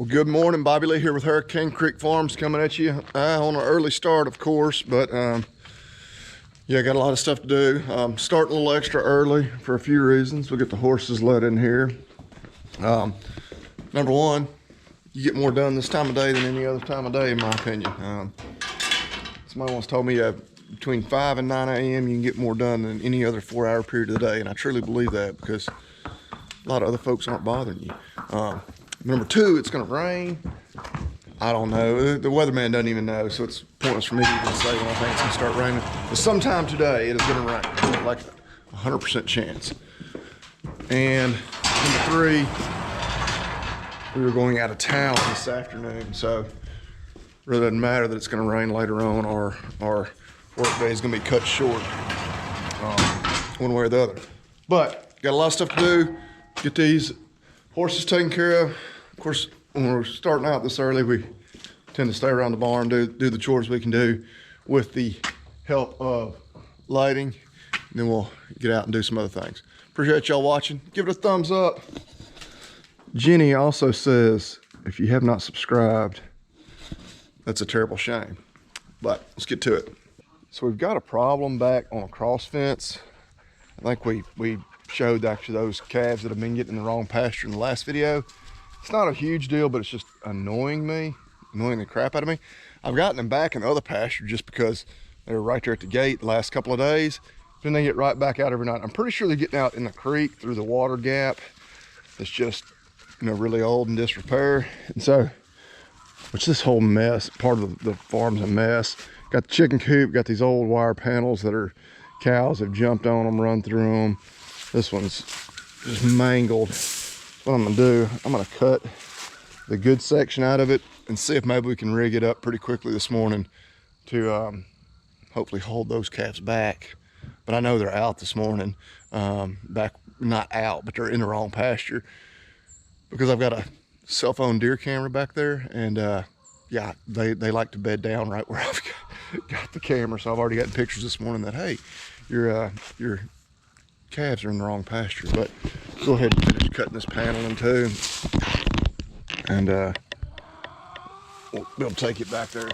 Good morning, Bobby Lee here with Hurricane Creek Farms, coming at you on an early start, of course, but yeah, got a lot of stuff to do. Starting a little extra early for a few reasons. We'll get the horses let in here. Number one, you get more done this time of day than any other time of day, in my opinion. Somebody once told me between 5 and 9 a.m. you can get more done than any other 4-hour period of the day, and I truly believe that because a lot of other folks aren't bothering you. Number two, it's gonna rain. I don't know, the weatherman doesn't even know, so it's pointless for me to even say when I think it's gonna start raining. But sometime today, it is gonna rain, like a 100% chance. And number three, we were going out of town this afternoon, so it really doesn't matter that it's gonna rain later on, or our work day is gonna be cut short, one way or the other. But got a lot of stuff to do, get these horses taken care of. Of course, when we're starting out this early, we tend to stay around the barn, do the chores we can do with the help of lighting, and then we'll get out and do some other things. Appreciate y'all watching. Give it a thumbs up. Jenny also says, if you have not subscribed, that's a terrible shame. But let's get to it. So we've got a problem back on a cross fence. I think we showed actually those calves that have been getting in the wrong pasture in the last video. It's not a huge deal, but it's just annoying the crap out of me. I've gotten them back in the other pasture just because they were right there at the gate the last couple of days. Then they get right back out every night. I'm pretty sure they're getting out in the creek through the water gap. It's just, you know, really old and disrepair. And so, which this whole mess, part of the farm's a mess. Got the chicken coop, got these old wire panels that are, cows have jumped on them, run through them. This one's just mangled. What I'm gonna do, I'm gonna cut the good section out of it and see if maybe we can rig it up pretty quickly this morning to hopefully hold those calves back. But I know they're out this morning, not out, but they're in the wrong pasture because I've got a cell phone deer camera back there, and yeah, they like to bed down right where I've got the camera. So I've already gotten pictures this morning that, hey, your calves are in the wrong pasture. But go ahead and finish cutting this panel in two, and we'll be able to take it back there.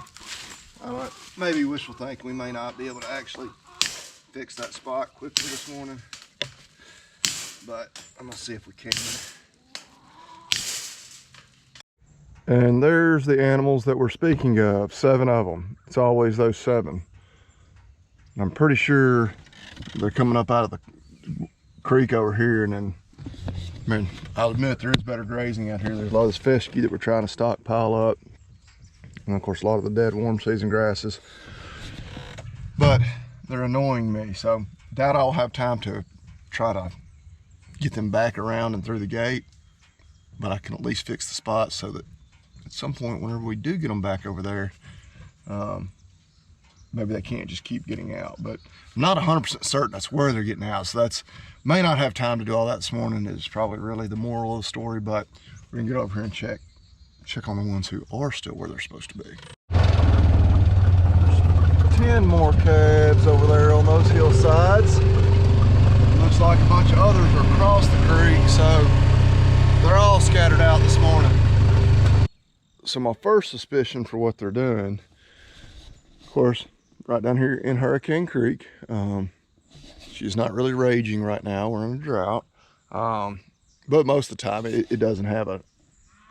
Maybe wishful thinking, we may not be able to actually fix that spot quickly this morning, but I'm gonna see if we can. And there's the animals that we're speaking of, 7 of them. It's always those 7. I'm pretty sure they're coming up out of the creek over here, and then, I mean, I'll admit there is better grazing out here. There's a lot of this fescue that we're trying to stockpile up, and of course a lot of the dead warm season grasses, but they're annoying me, so doubt I'll have time to try to get them back around and through the gate, but I can at least fix the spot so that at some point whenever we do get them back over there, maybe they can't just keep getting out. But I'm not 100% certain that's where they're getting out, so that's, may not have time to do all that this morning is probably really the moral of the story, but we're gonna get over here and check on the ones who are still where they're supposed to be. 10 more calves over there on those hillsides. Looks like a bunch of others are across the creek, so they're all scattered out this morning. So my first suspicion for what they're doing, of course, right down here in Hurricane Creek, she's not really raging right now, we're in a drought, but most of the time it doesn't have an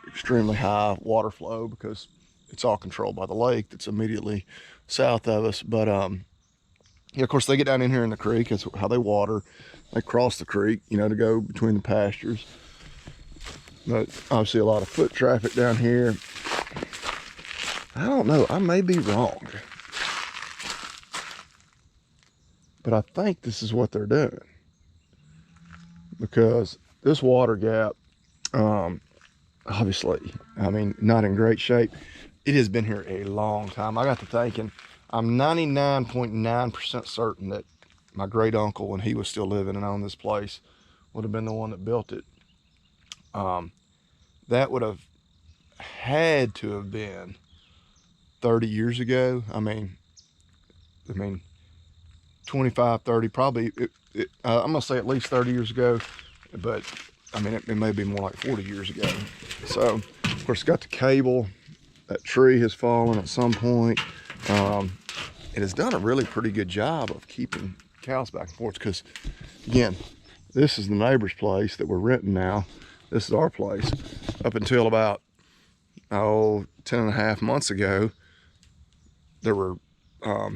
extremely high water flow because it's all controlled by the lake that's immediately south of us. But yeah, of course they get down in here in the creek, that's how they water. They cross the creek, you know, to go between the pastures. But obviously a lot of foot traffic down here. I don't know, I may be wrong, but I think this is what they're doing, because this water gap, obviously, I mean, not in great shape. It has been here a long time. I got to thinking, I'm 99.9% certain that my great uncle, when he was still living and owned this place, would have been the one that built it. That would have had to have been 30 years ago. I mean 25, 30, probably, I'm gonna say at least 30 years ago, but I mean, it may be more like 40 years ago. So Of course, got the cable. That tree has fallen at some point. It has done a really pretty good job of keeping cows back and forth, because again, this is the neighbor's place that we're renting now. This is our place. Up until about 10.5 months ago, there were well,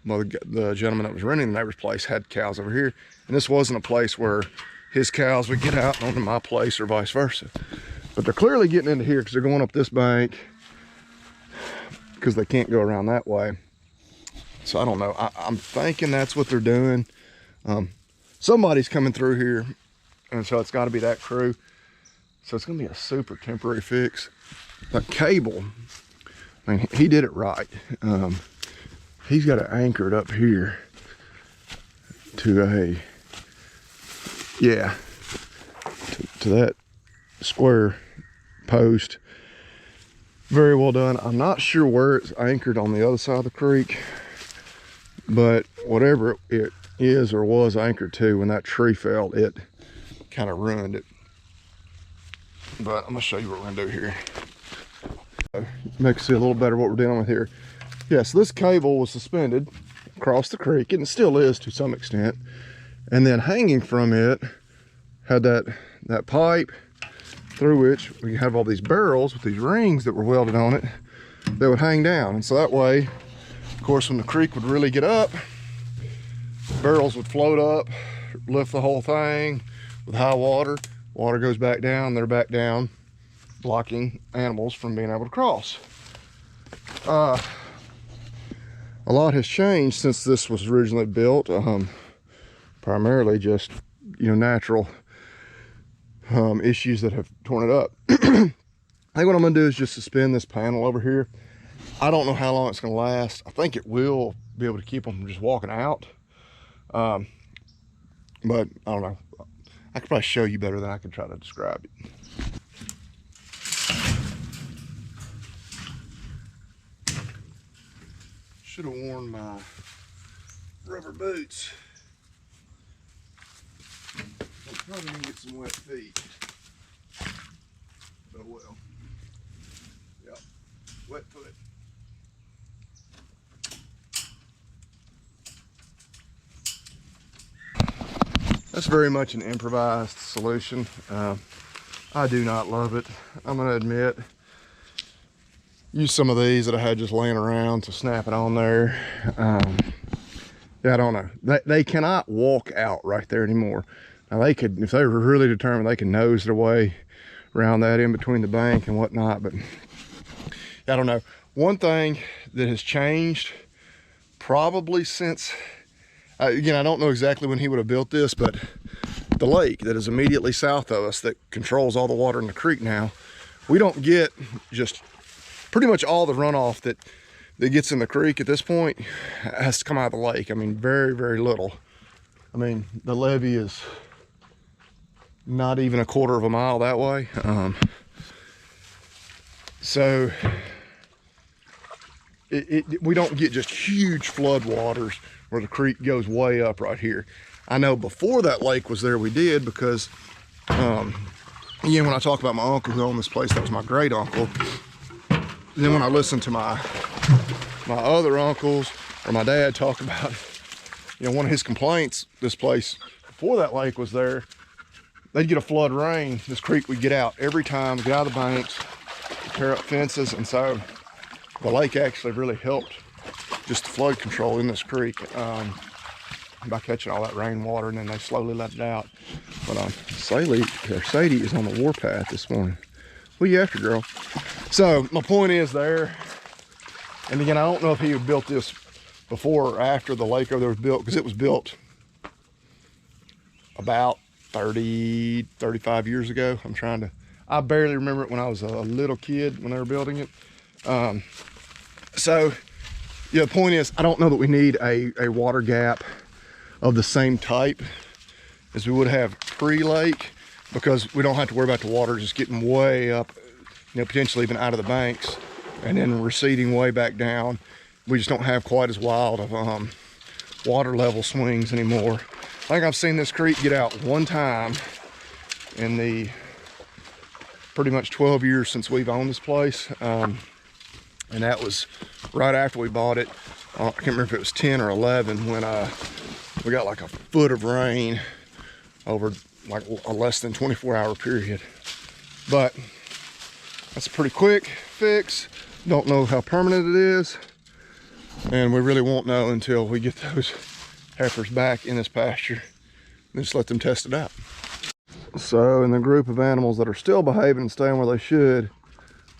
the gentleman that was renting the neighbor's place had cows over here, and this wasn't a place where his cows would get out onto my place or vice versa. But they're clearly getting into here because they're going up this bank, because they can't go around that way. So I don't know. I'm thinking that's what they're doing. Somebody's coming through here, and so it's got to be that crew. So it's going to be a super temporary fix. That cable, I mean, he did it right. He's got it anchored up here to a, yeah, to that square post. Very well done. I'm not sure where it's anchored on the other side of the creek, but whatever it is or was anchored to, when that tree fell, it kind of ruined it. But I'm gonna show you what we're gonna do here. Make it see a little better what we're dealing with here. Yeah, so this cable was suspended across the creek, and it still is to some extent. And then hanging from it had that pipe through which we have all these barrels with these rings that were welded on it that would hang down. And so that way, of course, when the creek would really get up, barrels would float up, lift the whole thing. With high water, water goes back down, they're back down, blocking animals from being able to cross. A lot has changed since this was originally built. Primarily just, you know, natural issues that have torn it up. I think what I'm gonna do is just suspend this panel over here. I don't know how long it's gonna last. I think it will be able to keep them from just walking out. But I don't know. I could probably show you better than I can try to describe it. Should have worn my rubber boots. I'm probably gonna get some wet feet. But well. Yep. Wet foot. That's very much an improvised solution. I do not love it. I'm gonna admit. Use some of these that I had just laying around to snap it on there. Yeah, I don't know. They cannot walk out right there anymore. Now they could, if they were really determined, they could nose their way around that in between the bank and whatnot, but I don't know. One thing that has changed probably since, again, I don't know exactly when he would have built this, but the lake that is immediately south of us that controls all the water in the creek now, we don't get just pretty much all the runoff that gets in the creek at this point has to come out of the lake. I mean, very, very little. I mean, the levee is not even 1/4 of a mile that way. So we don't get just huge flood waters where the creek goes way up right here. I know before that lake was there, we did, because again, when I talk about my uncle who owned this place, that was my great uncle. Then when I listen to my other uncles or my dad talk about, you know, one of his complaints, this place before that lake was there, they'd get a flood rain, this creek would get out every time, get out of the banks, tear up fences. And so the lake actually really helped just the flood control in this creek by catching all that rainwater, and then they slowly let it out. But Sadie is on the warpath this morning. What are you after, girl? So my point is there, and again, I don't know if he had built this before or after the lake over there was built, because it was built about 35 years ago. I barely remember it when I was a little kid when they were building it. So yeah, the point is, I don't know that we need a water gap of the same type as we would have pre-lake, because we don't have to worry about the water just getting way up, you know, potentially even out of the banks and then receding way back down. We just don't have quite as wild of water level swings anymore. I think I've seen this creek get out one time in the pretty much 12 years since we've owned this place. And that was right after we bought it. I can't remember if it was 10 or 11 when we got like a foot of rain over like a less than 24-hour period. But that's a pretty quick fix. Don't know how permanent it is, and we really won't know until we get those heifers back in this pasture and just let them test it out. So in the group of animals that are still behaving and staying where they should,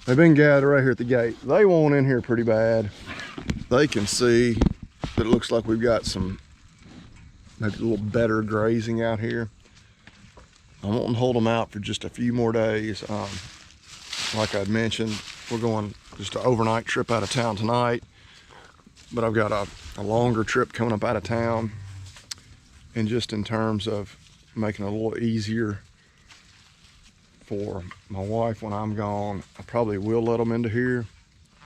they've been gathered right here at the gate. They want in here pretty bad. They can see that it looks like we've got some maybe a little better grazing out here. I want to hold them out for just a few more days. Like I'd mentioned, we're going just an overnight trip out of town tonight, but I've got a longer trip coming up out of town. And just in terms of making it a little easier for my wife when I'm gone, I probably will let them into here.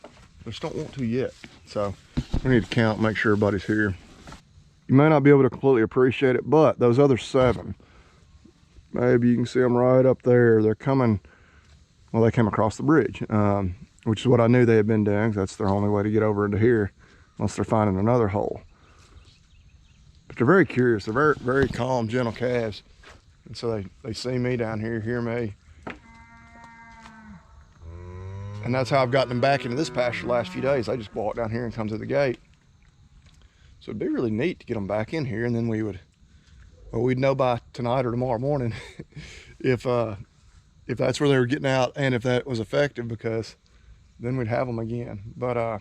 I just don't want to yet. So we need to count, make sure everybody's here. You may not be able to completely appreciate it, but those other 7, maybe you can see them right up there. They're coming, well, they came across the bridge, which is what I knew they had been doing, 'cause that's their only way to get over into here, unless they're finding another hole. But they're very curious. They're very, very calm, gentle calves. And so they see me down here, hear me. And that's how I've gotten them back into this pasture the last few days. They just walk down here and come to the gate. So it'd be really neat to get them back in here, and then we'd know by tonight or tomorrow morning if that's where they were getting out and if that was effective, because then we'd have them again. But I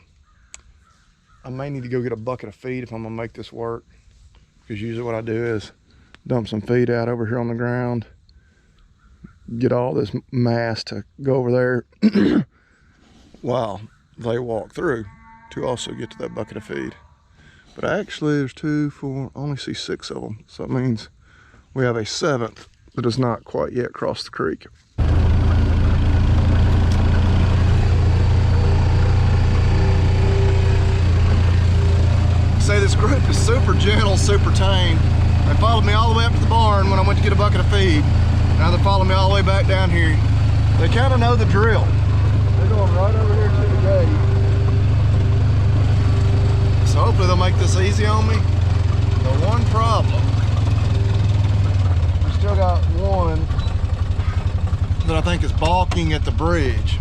may need to go get a bucket of feed if I'm gonna make this work, because usually what I do is dump some feed out over here on the ground, get all this mass to go over there while they walk through to also get to that bucket of feed. But actually there's 2, 4, I only see 6 of them. So that means we have a 7th that has not quite yet crossed the creek. Say this group is super gentle, super tame. They followed me all the way up to the barn when I went to get a bucket of feed. Now they're following me all the way back down here. They kind of know the drill. They're going right over here to the gate. So hopefully they'll make this easy on me. The one problem, we still got one that I think is balking at the bridge,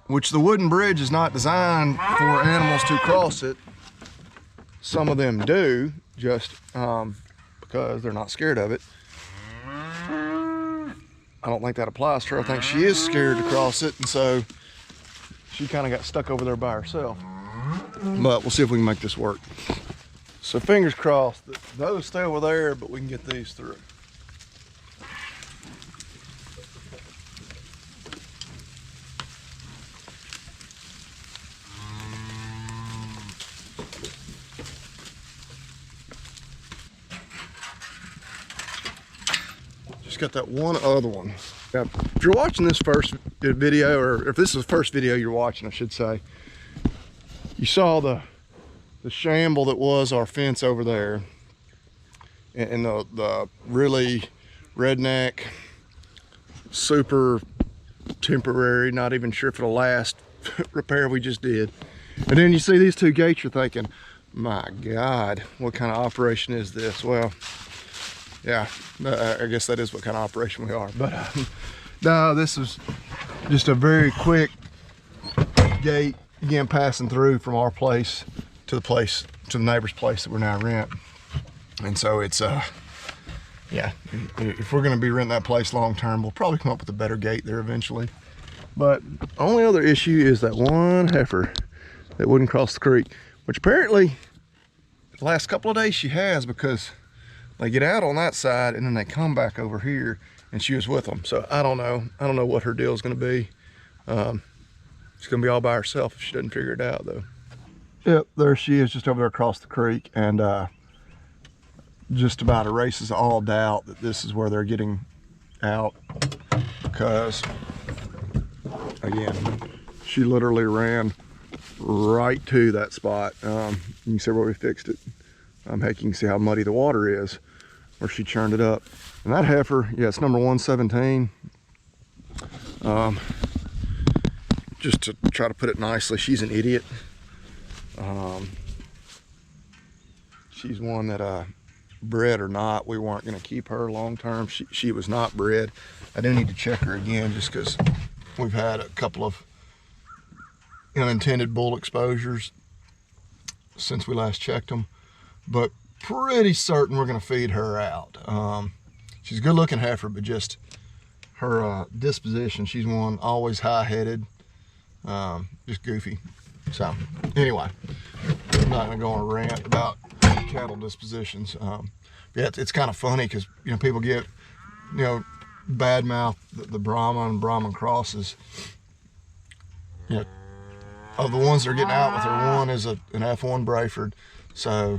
which the wooden bridge is not designed for animals to cross it. Some of them do, just because they're not scared of it. I don't think that applies to her. I think she is scared to cross it, and so she kind of got stuck over there by herself. But we'll see if we can make this work. So fingers crossed that those stay over there, but we can get these through. Just got that one other one. Now, if you're watching this first video, or if this is the first video you're watching, I should say, you saw the shamble that was our fence over there, and the really redneck, super temporary, not even sure if it'll last repair we just did. And then you see these 2 gates, you're thinking, my God, what kind of operation is this? Well, yeah, I guess that is what kind of operation we are. But no, this is just a very quick gate, again, passing through from our place to the neighbor's place that we're now renting. And so it's yeah, if we're going to be renting that place long term, we'll probably come up with a better gate there eventually. But only other issue is that one heifer that wouldn't cross the creek, which apparently the last couple of days she has, because they get out on that side and then they come back over here, and she was with them. So I don't know what her deal is going to be. She's going to be all by herself if she doesn't figure it out, though. Yep, there she is, just over there across the creek, and just about erases all doubt that this is where they're getting out, because again, she literally ran right to that spot. You can see where we fixed it. Heck, you can see how muddy the water is. where she churned it up. And that heifer, yeah, it's number 117. Just to try to put it nicely, she's an idiot. She's one that bred or not, we weren't going to keep her long term. She was not bred. I do need to check her again just because we've had a couple of unintended bull exposures since we last checked them, but pretty certain we're going to feed her out. She's a good looking heifer, but just her disposition, she's one always high-headed, just goofy. So anyway, I'm not going to go on a rant about cattle dispositions. Yeah, it's kind of funny because, you know, people get, you know, bad mouth the Brahma and Brahman crosses. You know, of the ones that are getting out with her, one is an F1 Brayford, so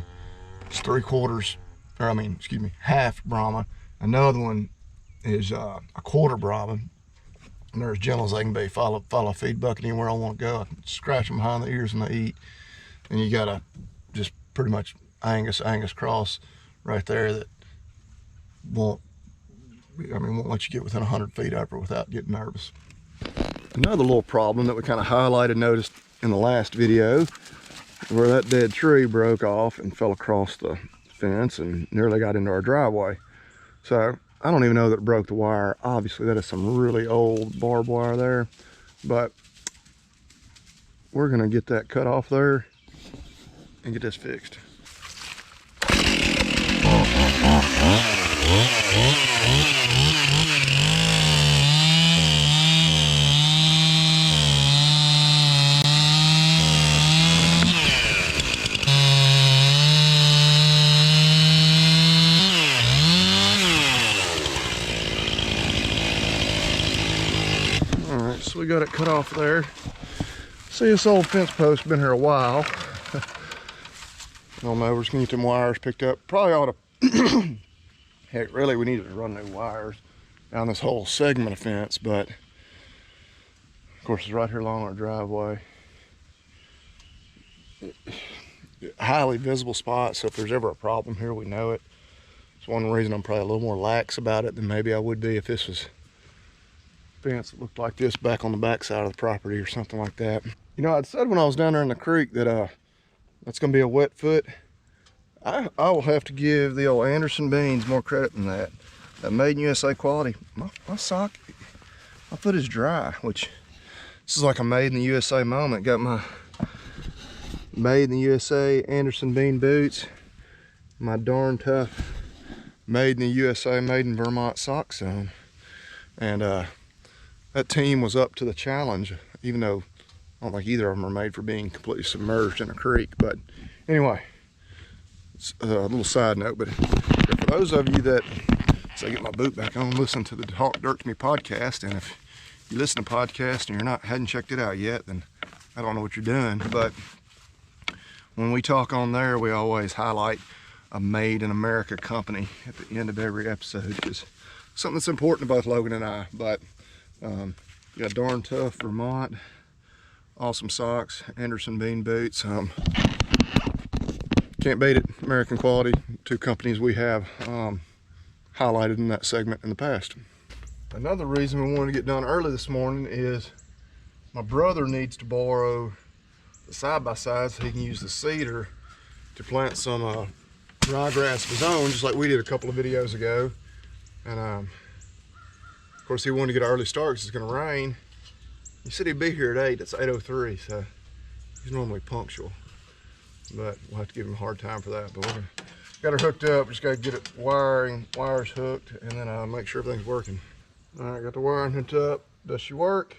it's 3/4, or I mean, excuse me, half Brahma. Another one is a quarter Brahma, and they're as gentle as they can be. Follow a feed bucket anywhere I want to go. I can scratch them behind the ears when they eat, and you got a just pretty much Angus cross right there that won't let you get within 100 feet of her without getting nervous. Another little problem that we kind of highlighted, noticed in the last video, where that dead tree broke off and fell across the fence and nearly got into our driveway. So I don't even know that it broke the wire. Obviously that is some really old barbed wire there, but we're gonna get that cut off there and get this fixed. So we got it cut off there. See, this old fence post been here a while. I don't know, we're just gonna get them wires picked up. Probably ought to, heck, really we needed to run new wires down this whole segment of fence, but of course it's right here along our driveway. Highly visible spot, so if there's ever a problem here, we know it. It's one reason I'm probably a little more lax about it than maybe I would be if this was fence that looked like this back on the back side of the property or something like that. You know, I'd said when I was down there in the creek that that's gonna be a wet foot. I will have to give the old Anderson beans more credit than that. That made in USA quality. My sock, my foot is dry, which this is like a made in the USA moment. Got my made in the USA Anderson bean boots, my darn tough made in the USA, made in Vermont socks on, and that team was up to the challenge, even though I don't think either of them are made for being completely submerged in a creek. But anyway, it's a little side note, but for those of you that, so I get my boot back on, listen to the Talk Dirt to Me podcast, and if you listen to podcasts and hadn't checked it out yet, then I don't know what you're doing. But when we talk on there, we always highlight a made in America company at the end of every episode, because something that's important to both Logan and I. But you got darn tough Vermont, awesome socks, Anderson bean boots. Can't beat it, American quality. Two companies we have highlighted in that segment in the past. Another reason we wanted to get done early this morning is my brother needs to borrow the side-by-side so he can use the seeder to plant some ryegrass of his own, just like we did a couple of videos ago. And of course, he wanted to get an early start because it's going to rain. He said he'd be here at 8. It's 8:03, so he's normally punctual. But we'll have to give him a hard time for that. But we got her hooked up. Just got to get it wires hooked, and then make sure everything's working. All right, got the wiring hooked up. Does she work?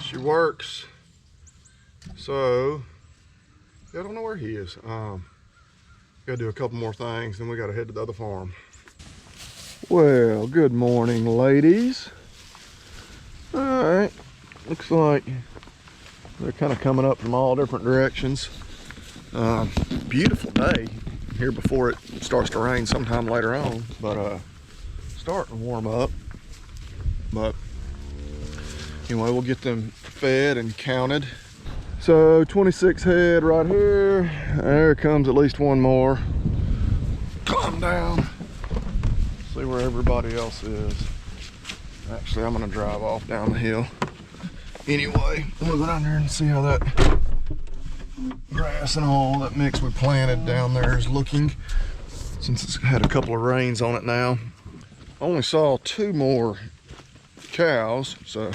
She works. So yeah, I don't know where he is. Got to do a couple more things, then we got to head to the other farm. Well, good morning, ladies. All right, looks like they're kind of coming up from all different directions. Beautiful day here before it starts to rain sometime later on, but starting to warm up. But anyway, we'll get them fed and counted, So 26 head right here. There comes at least one more. Calm down. See where everybody else is. Actually, I'm gonna drive off down the hill. Anyway, we'll go down there and see how that grass and all that mix we planted down there is looking, since it's had a couple of rains on it now. Only saw 2 more cows, so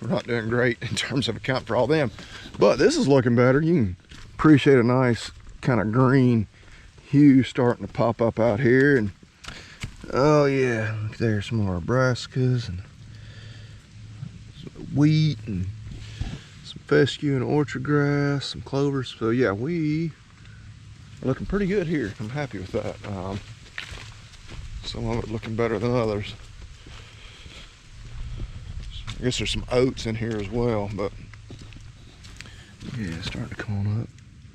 we're not doing great in terms of accounting for all them. But this is looking better. You can appreciate a nice kind of green hue starting to pop up out here. And oh yeah, look there, some more brassicas and some wheat and some fescue and orchard grass, some clovers. So yeah, we are looking pretty good here. I'm happy with that. Some of it looking better than others. I guess there's some oats in here as well, but yeah, it's starting to come on up.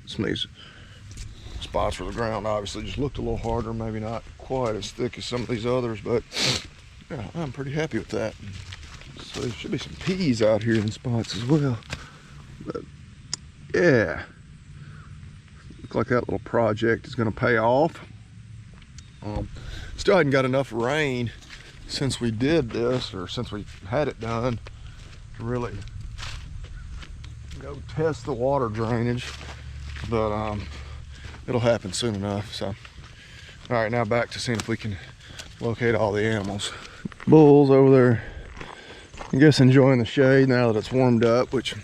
Some of these spots where the ground obviously just looked a little harder, maybe not quite as thick as some of these others, but yeah, I'm pretty happy with that. So there should be some peas out here in spots as well. But yeah, looks like that little project is going to pay off. Still hadn't got enough rain since we did this, or since we had it done, to really go test the water drainage, but it'll happen soon enough. So all right, now back to seeing if we can locate all the animals. Bulls over there, I guess, enjoying the shade now that it's warmed up, which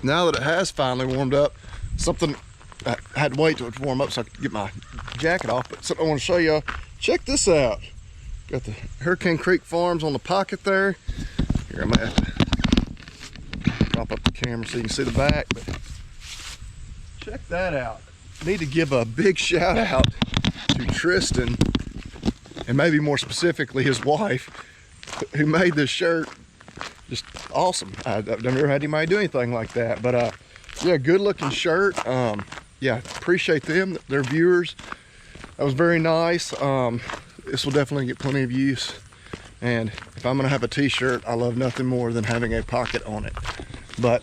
now that it has finally warmed up, something I had to wait till it warm up so I could get my jacket off, but something I want to show y'all. Check this out. Got the Hurricane Creek Farms on the pocket there. Here, I might have to prop up the camera so you can see the back, but check that out. Need to give a big shout out to Tristan, and maybe more specifically his wife, who made this shirt just awesome. I've never had anybody do anything like that, but yeah, good looking shirt. Yeah, appreciate them, their viewers. That was very nice. This will definitely get plenty of use, and if I'm gonna have a t-shirt, I love nothing more than having a pocket on it. But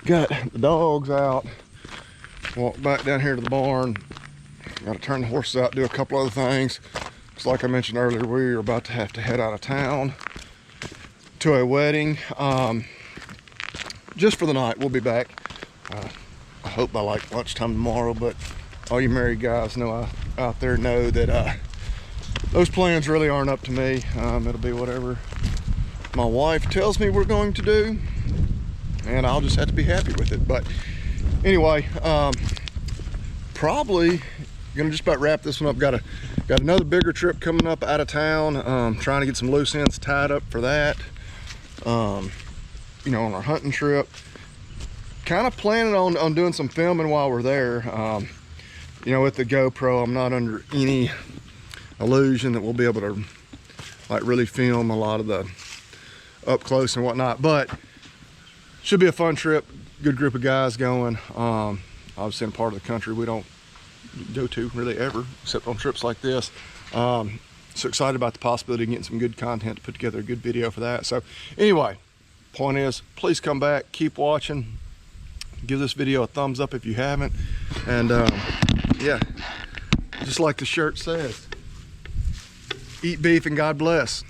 got the dogs out, walk back down here to the barn, gotta turn the horses out, do a couple other things. It's like I mentioned earlier, we're about to have to head out of town to a wedding, just for the night. We'll be back, I hope by like lunchtime tomorrow, but all you married guys know out there know that those plans really aren't up to me. It'll be whatever my wife tells me we're going to do, and I'll just have to be happy with it. But anyway, probably gonna just about wrap this one up. Got another bigger trip coming up out of town. Trying to get some loose ends tied up for that. You know, on our hunting trip. Kind of planning on doing some filming while we're there. You know, with the GoPro, I'm not under any illusion that we'll be able to like really film a lot of the up close and whatnot, but should be a fun trip. Good group of guys going. Obviously in a part of the country we don't go to really ever, except on trips like this. So excited about the possibility of getting some good content to put together a good video for that. So anyway, point is, please come back, keep watching, give this video a thumbs up if you haven't, and yeah, just like the shirt says, eat beef and God bless.